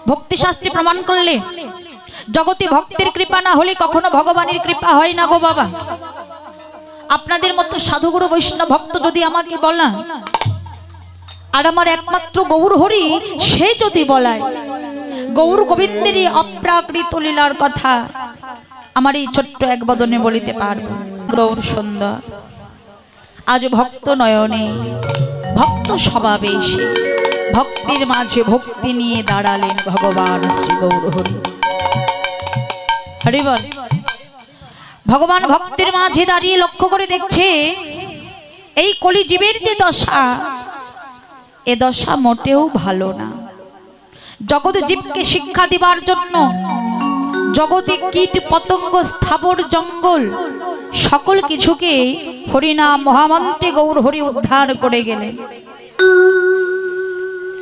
ভক্তি শাস্ত্রে প্রমাণ করলে জগতে ভক্তের কৃপা না হলে কখনো ভগবানের কৃপা হয় না গো বাবা। আপনাদের মতো সাধুগুরু বৈষ্ণব ভক্ত যদি আমাকে বলা আর আমার একমাত্র গৌর হরি সে যদি বলায় গৌর গোবিন্দেরই অপ্রাকৃত লীলার কথা আমার এই ছোট্ট এক বদনে বলিতে পারব। গৌর সুন্দর আজ ভক্ত নয়নে ভক্ত স্বভাবে এসে ভক্তির মাঝে ভক্তি নিয়ে দাঁড়ালেন ভগবান শ্রী গৌর হরি। হরি বল। ভগবান ভক্তের মাঝে দাঁড়িয়ে লক্ষ্য করে দেখছে এই কলি জীবের যে দশা, এ দশা মোটেও ভালো না। জগৎ জীবকে শিক্ষা দিবার জন্য জগতে কীট পতঙ্গ স্থাবর জঙ্গল সকল কিছুকে হরিনাম মহামন্ত্রে গৌর হরি উদ্ধার করে গেলেন।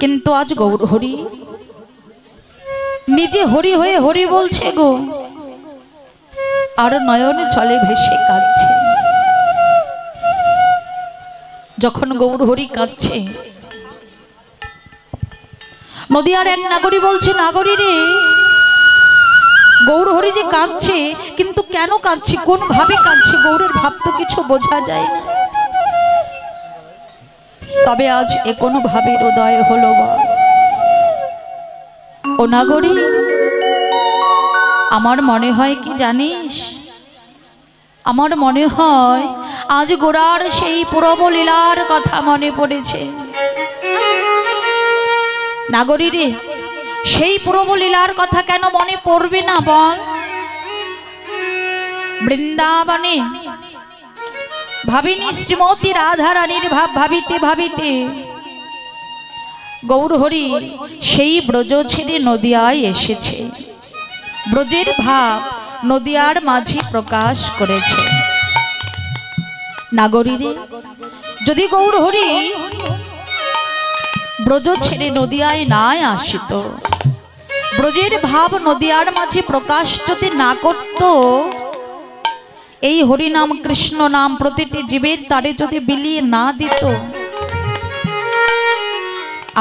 কিন্তু আজ গৌর হরি নিজে হরি হয়ে হরি বলছে গো, আর নয়নে চলে ভেসে কাঁদছে। যখন গৌর হরি কাঁদছে, নদিয়ার এক নাগরী বলছে, নাগরী রে, গৌর হরি যে কাঁদছে, কিন্তু কেন কাঁদছে, কোন ভাবে কাঁদছে, গৌরের ভাব তো কিছু বোঝা যায় না। তবে আজ এ কোনো ভাবের উদয় হলো বা। ও নাগরী, আমার মনে হয় কি জানিস, আমার মনে হয় আজ গোরার সেই পূর্ব লীলার কথা মনে পড়েছে। নাগরী রে, সেই পূর্ব লীলার কথা কেন মনে পড়বে না বল? বৃন্দাবনে ভাবিনী শ্রীমতী রাধা রানীর ভাব ভাবিতে ভাবিতে গৌর হরি সেই ব্রজ ছেড়ে নদিয়ায় এসেছে। ব্রজের ভাব নদিয়ার মাঝে প্রকাশ করেছে। নাগরী রে, যদি গৌর হরি ব্রজ ছেড়ে নদিয়ায় না আসিত, ব্রজের ভাব নদিয়ার মাঝে প্রকাশ যদি না করত, এই হরিনাম কৃষ্ণ নাম প্রতিটি জীবের তারে যদি বিলিয়ে না দিত,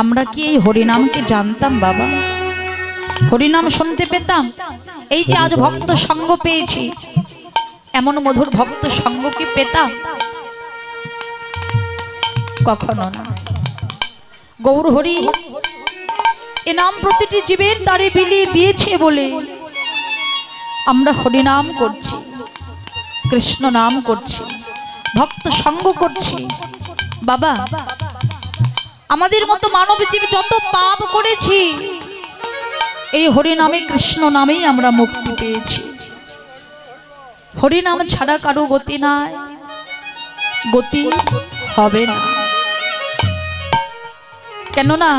আমরা কি এই হরিনামকে জানতাম বাবা? হরিনাম শুনতে পেতাম? এই যে আজ ভক্ত সঙ্গ পেয়েছি, এমন মধুর ভক্ত সঙ্গ কি পেতাম? কখনো না। গৌর হরি এ নাম প্রতিটি জীবের তারে বিলিয়ে দিয়েছে বলে আমরা হরিনাম করছি, কৃষ্ণ নাম করছি, ভক্ত সঙ্গ করছি। বাবা, আমাদের মতো মানব জীব যত পাপ করেছি, এই হরিনামে কৃষ্ণ নামেই আমরা মুক্তি পেয়েছি। হরিনাম ছাড়া কারো গতি নাই, গতি হবে না। কেননা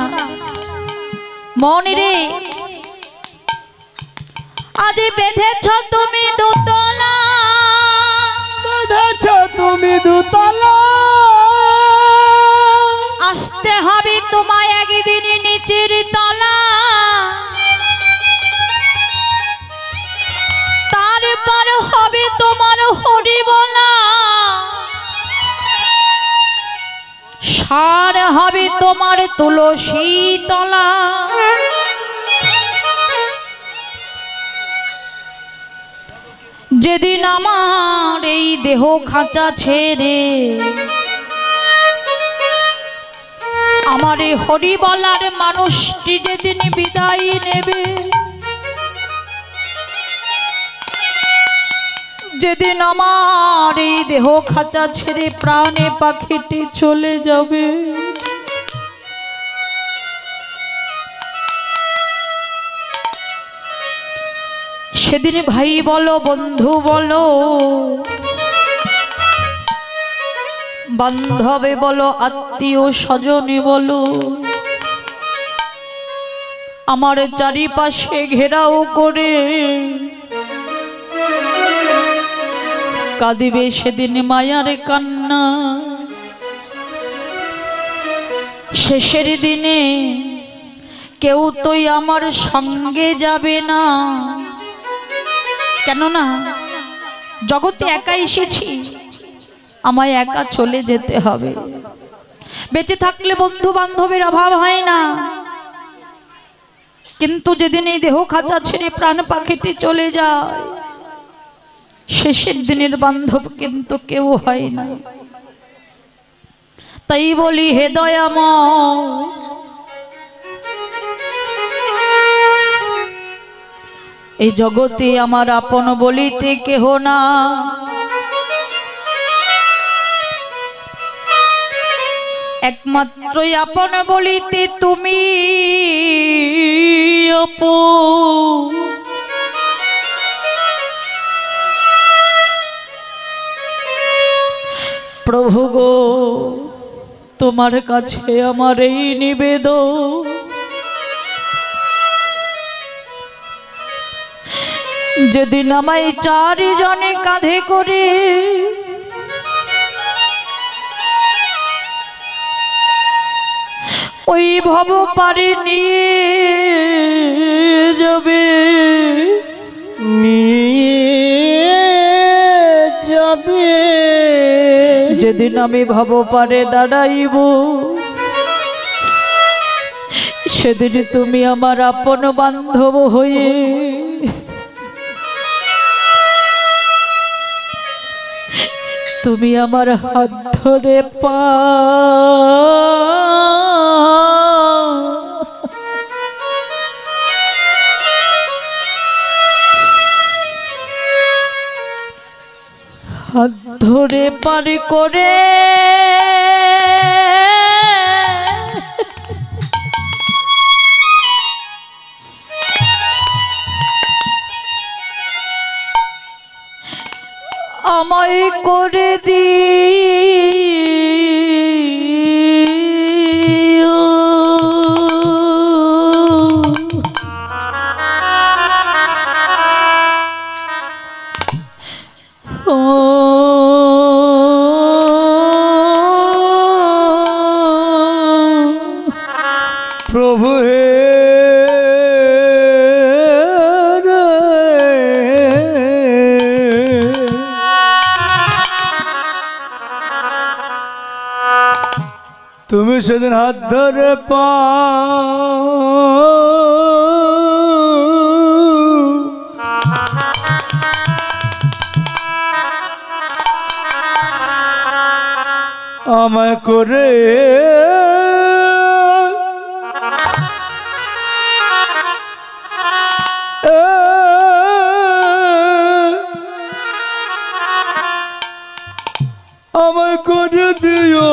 মন রে, আজ বেঁধেছ তুমি দুতলা, বেঁধেছ তুমি দুতলা, আসতে হবে তোমায় একদিন নিচের তলা, তারপর হবে তোমার হরি বলা, সার হবে তোমার তুলসী তলা। যেদিন আমার এই দেহ খাঁচা ছেড়ে আমার এই হরি বলার মানুষটি যেদিন বিদায় নেবে, যেদিন আমার এই দেহ খাঁচা ছেড়ে প্রাণে পাখিটি চলে যাবে, সেদিন ভাই বলো, বন্ধু বলো, বান্ধবে বলো, আত্মীয় স্বজনে বলো, আমার চারিপাশে ঘেরাও করে কাঁদিবে সেদিন মায়ার কান্না। শেষের দিনে কেউ তোই আমার সঙ্গে যাবে না, কেননা জগতে একা এসেছি, আমায় একা চলে যেতে হবে। বেঁচে থাকলে বন্ধু বান্ধবের অভাব হয় না, কিন্তু যেদিন এই দেহ খাঁচা ছেড়ে প্রাণ পাখিটি চলে যায়, শেষের দিনের বান্ধব কিন্তু কেউ হয় না। তাই বলি হে দয়াময়, এই জগতে আমার আপন বলিতে কেহ না, একমাত্রই আপন বলিতে তুমি আপন। প্রভু গো, তোমার কাছে আমার এই নিবেদন, যেদিন আমায় চারিজনে কাঁধে করে ওই ভব পারে নিয়ে যাবে, যেদিন আমি ভব পারে দাঁড়াইব, সেদিন তুমি আমার আপন বান্ধব হয়ে তুমি আমার হাত ধরে হাত ধরে পার করে আমায় করে দিও। প্রভু হে তুমি সেদিন হাত ধরে আমায় করে আমায় করে দিও।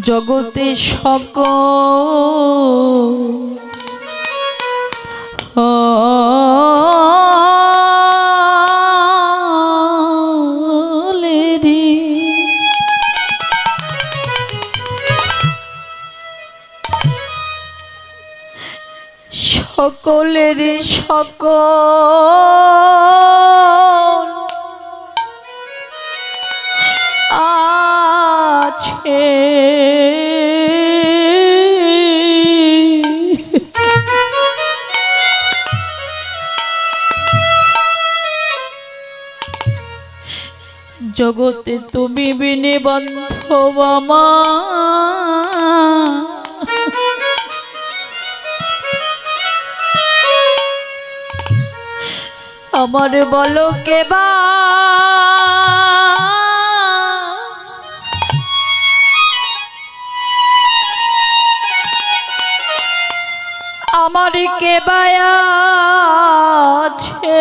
জগতে সকলেরই সকল আছে, জগতে তুমি বিনে বান্ধব আমার বলো কেবা আমার কেবা আছে,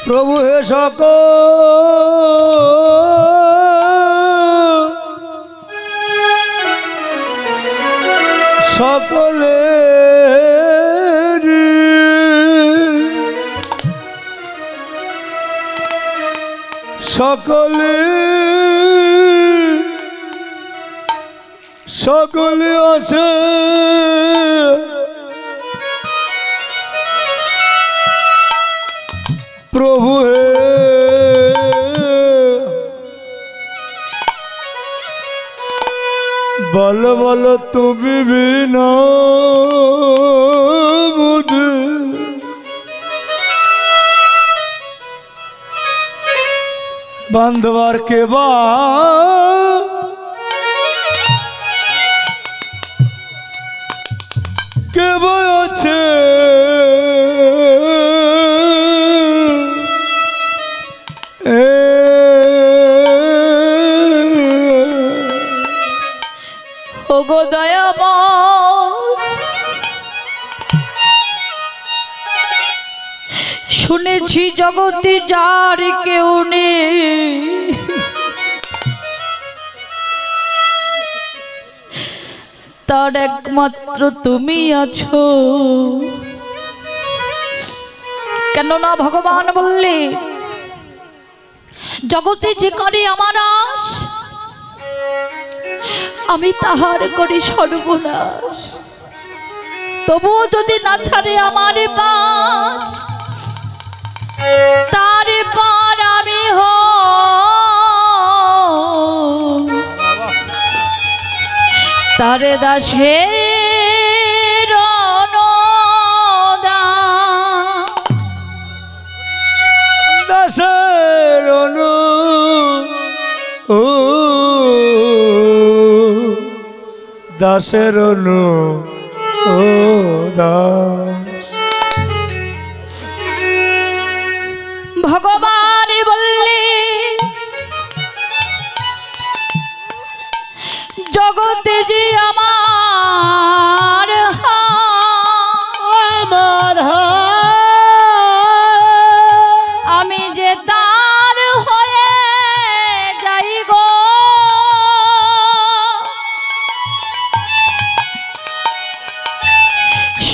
প্রভু হে সকলের সকলে আছে, প্রভু হে বল বল তুমি বিনা মুঝে বান্ধবার কে বা কে আছে ওগো দয়াময় শুনেছি জগতে যার কেউ নেই তার একমাত্র তুমি আছো কেননা ভগবান বললে জগতে যে করে আমার আশ আমি তাহার করি সর্বনাশ তবুও যদি না ছাড়ে আমার পাশ তার পর আমি তার দাসের দাসের ও দাসের ও দাস ভগবান বললে জগতে যে আমার আমি যে তার হয়ে যাই গো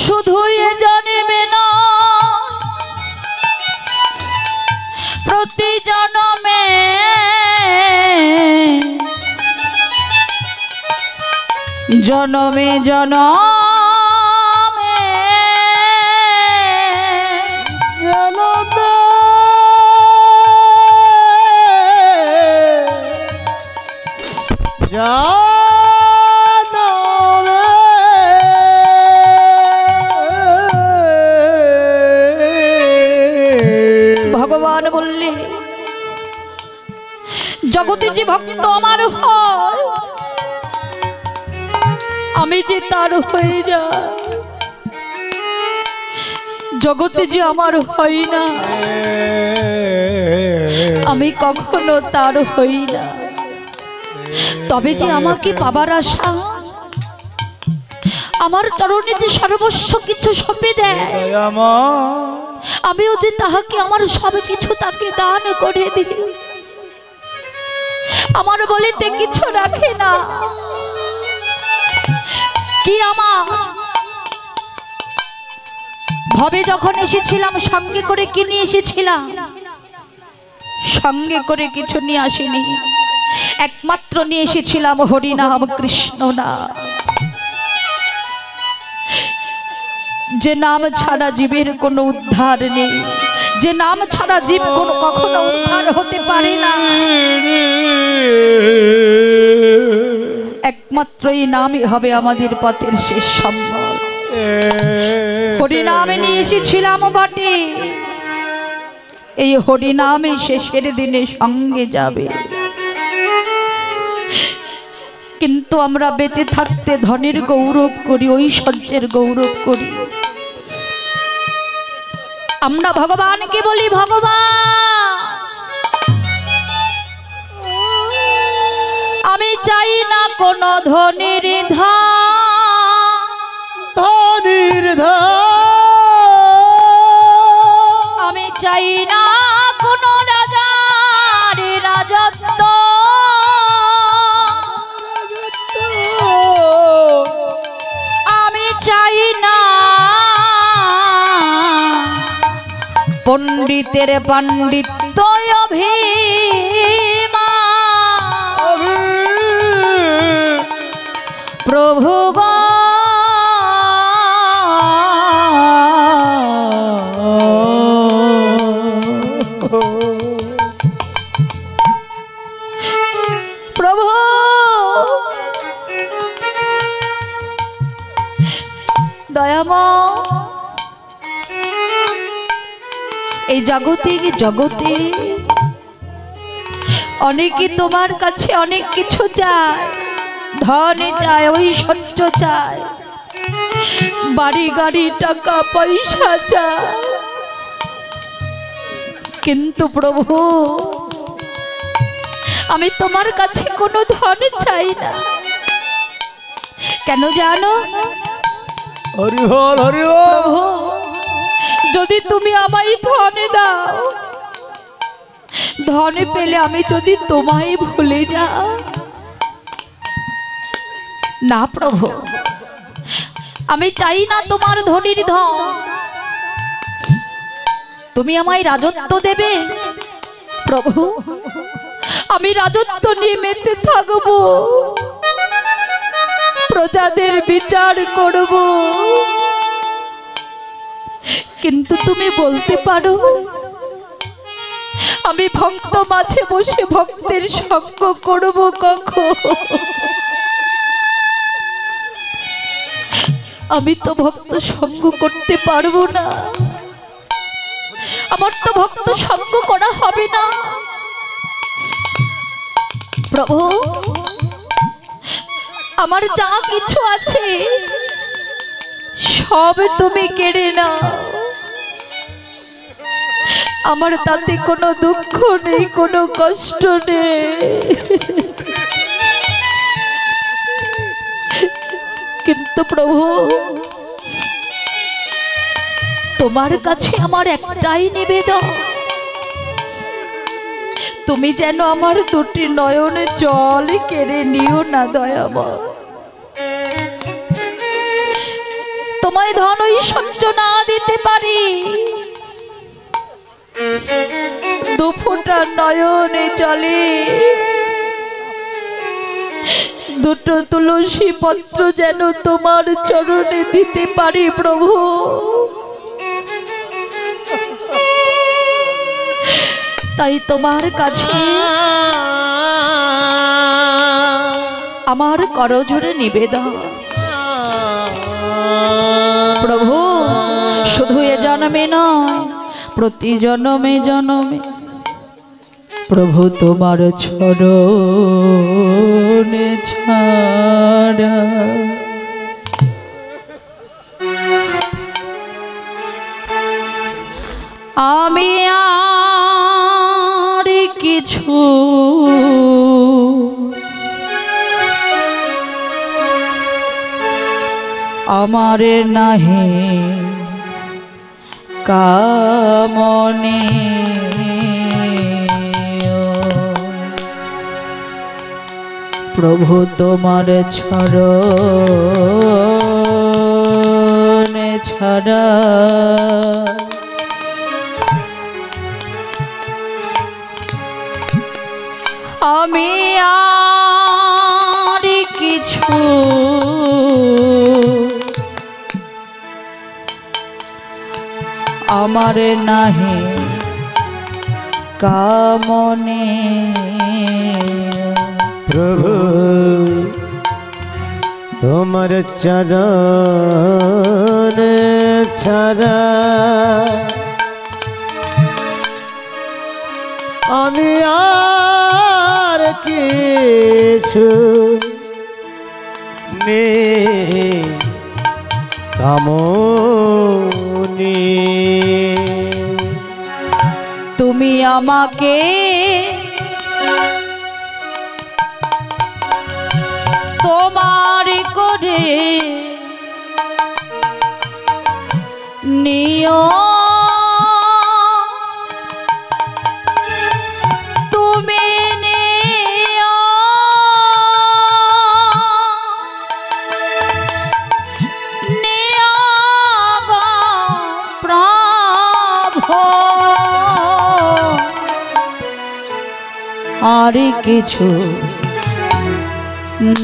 শুধু এ জন্মে না প্রতি জন্মে জনমে জনমে জনমে ভগবান বললে জগতে যে ভক্ত আমার হয় আমি যে তার হয়ে যাই জগতে যে আমার হয় না আমি কখনো তার হই না তবে যে আমাকে পাবার আশা আমার চরণে যে সর্বস্ব কিছু সঁপে দেয় আমিও যে তাহাকে আমার সব কিছু তাকে দান করে দিই আমার বলিতে কিছু রাখে না কি আমার ভবে যখন এসেছিলাম সঙ্গে করে কি নিয়ে এসেছিলাম সঙ্গে করে কিছু নিয়ে আসিনি একমাত্র নিয়ে এসেছিলাম হরিনাম কৃষ্ণ নাম যে নাম ছাড়া জীবের কোনো উদ্ধার নেই যে নাম ছাড়া জীব কোনো কখনো উদ্ধার হতে পারে না একমাত্র এই নামই হবে আমাদের পথের শেষ সম্বল হরিনামে নিয়ে এসেছিলাম বটে এই হরিনামে শেষের দিনে সঙ্গে যাবে কিন্তু আমরা বেঁচে থাকতে ধনের গৌরব করি ঐশ্বর্যের গৌরব করি আমরা ভগবানকে বলি ভগবান আমি চাই না কোনো ধনের আমি চাই না কোনো রাজার রাজত্ব আমি চাই না পণ্ডিতের পাণ্ডিত্য প্রভু গো এই জাগতিক জগতে অনেকে তোমার কাছে অনেক কিছু চায়, ধন চায়, ঐশ্বর্য চায়, বাড়ি গাড়ি টাকা পয়সা চায়, কিন্তু প্রভু আমি তোমার কাছে কোনো ধন চাই না। কেন জানো? হরি বল, হরি বল। প্রভু যদি তুমি আমায় ধন দাও, ধন পেলে আমি যদি তোমায় ভুলে যাও, না প্রভু আমি চাই না তোমার ধনির ধন। তুমি আমায় রাজত্ব দেবে প্রভু, আমি রাজত্ব নিয়ে মেতে থাকবো, প্রজাদের বিচার করব, কিন্তু তুমি বলতে পারো আমি ভক্ত মাঝে বসে ভক্তের সঙ্গ করব কখন? আমি তো ভক্ত সঙ্গ করতে পারবো না, আমার তো ভক্ত সঙ্গ করা হবে না। প্রভু আমার যা কিছু আছে সব তুমি কেড়ে নাও, আমার তাতে কোনো দুঃখ নেই, কোনো কষ্ট নেই, কিন্তু প্রভু তোমার কাছে আমার একটাই নিবেদন, তুমি যেন আমার দুটি নয়নে জল কেড়ে নিও না দয়াময়। তোমায় ধন ঐশ্বর্য না দিতে পারি, দুফোঁটা নয়নে জলে দুটো তুলসী পত্র যেন তোমার চরণে দিতে পারি প্রভু। তাই তোমার কাছে আমার করজোড়ে নিবেদন প্রভু, শুধু এ জন্মে নয় প্রতি জন্মে জন্মে প্রভু তোমার চরণে ছাড়া আমি আর কিছু আমার নাহি কামনে, প্রভু তোমার চরণে ছাড়া আমি আর কিছু আমার নাহি কামনে। প্রভু তোমার চরণ ছাড়া আমি আর কিছু নেই কামনে। তুমি আমাকে তোমার করে নিও, তুমি নিও নিও গো প্রভু, আর কিছু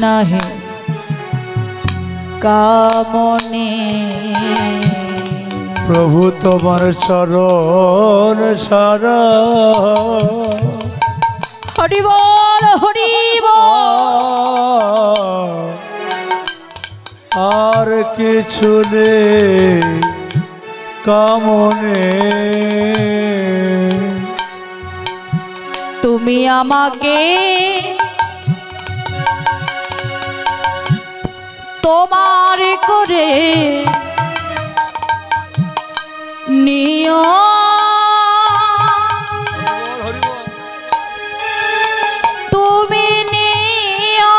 নাহি কামনে। প্রভু তোমার চরণ সারা হরি বল, হরি বল। আর কিছু নেই কামনে তুমি আমাকে তোমার করে নিও তুমি নিও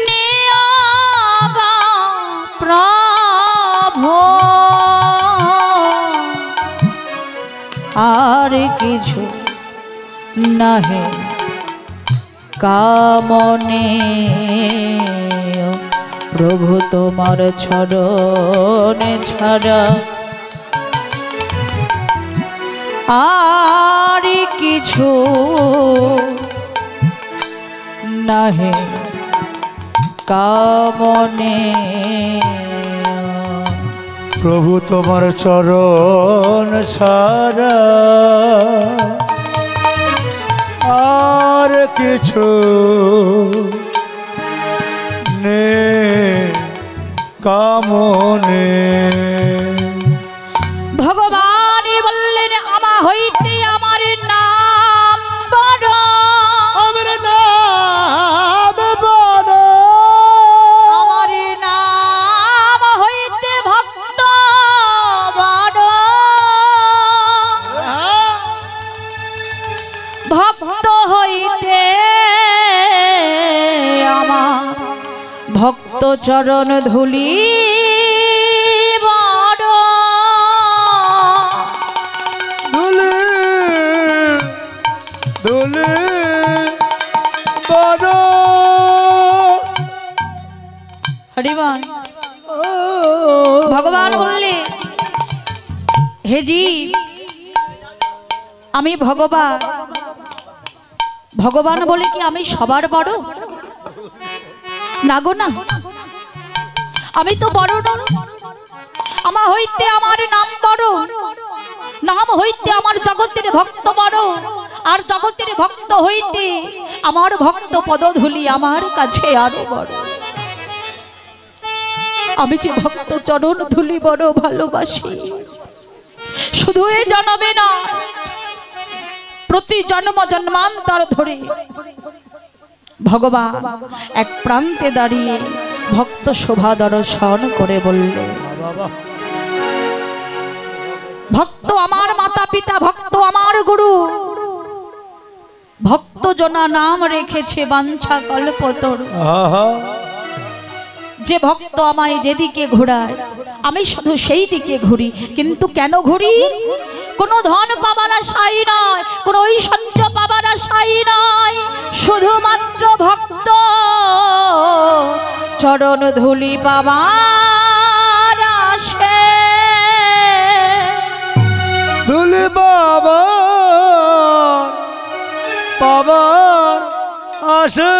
নিও গো প্রভু আর কিছু নাহে কামনে প্রভু তোমার চরণে ছাড়া আর কিছু নাহে কামনে প্রভু তোমার চরণ ছাড়া আর কিছু নে কামনে ভগবান বললেন আমা হইতে আমার নাম বড় আমার নাম বড় আমার নাম হইতে ভক্ত বড় ভক্ত হইতে আমার ভক্ত চরণ ধুলি বড় দুলে দুলে বড় হরিবল ভগবান বললে হে জীব আমি ভগবান ভগবান বলে কি আমি সবার বড় না গো না আমি তো বড় না আমা হইতে আমার নাম বড় নাম হইতে আমার জগতের ভক্ত বড় আর জগতের ভক্ত হইতে আমার ভক্ত পদধূলি আমার কাছে আরো বড় আমি যে ভক্ত চরণ ধুলি বড় ভালোবাসি শুধু এ জন্মে না প্রতি জন্ম জন্মান্তর ধরে ভগবান এক প্রান্তে দাঁড়িয়ে ভক্ত শোভা দর্শন করে বললে ভক্ত আমার মাতা পিতা ভক্ত আমার গুরু ভক্ত জনা নাম রেখেছে বাঞ্ছা কল্পতরু যে ভক্ত আমায় যেদিকে ঘোরায় আমি শুধু সেই দিকে ঘুরি কিন্তু কেন ঘুরি কোনো ধন পাবার আশাই নয় কোনো ঐশ্বর্য পাবার আশাই নয় শুধুমাত্র ভক্ত চরণ ধুলি পাবার আশে ধুলি বাবা পাবার আসে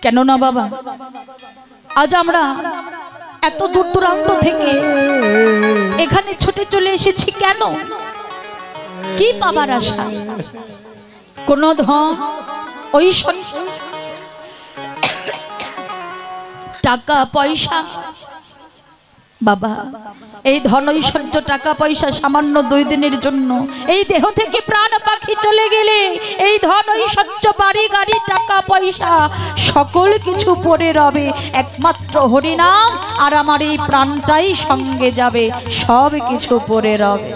কেন না বাবা আজ আমরা এত দূর দূরান্ত থেকে এখানে ছুটে চলে এসেছি কেন কি পাবার আশা কোন ধন ঐশ্বর্য টাকা পয়সা বাবা এই ধন ঐশ্বর্য টাকা পয়সা সামান্য 2 দিনের জন্য এই দেহ থেকে প্রাণ পাখি চলে গেলে এই ধন ঐশ্বর্য বাড়ি গাড়ি টাকা পয়সা সকল কিছু পড়ে রবে একমাত্র হরিনাম আর আমার এই প্রাণটাই সঙ্গে যাবে সব কিছু পড়ে রবে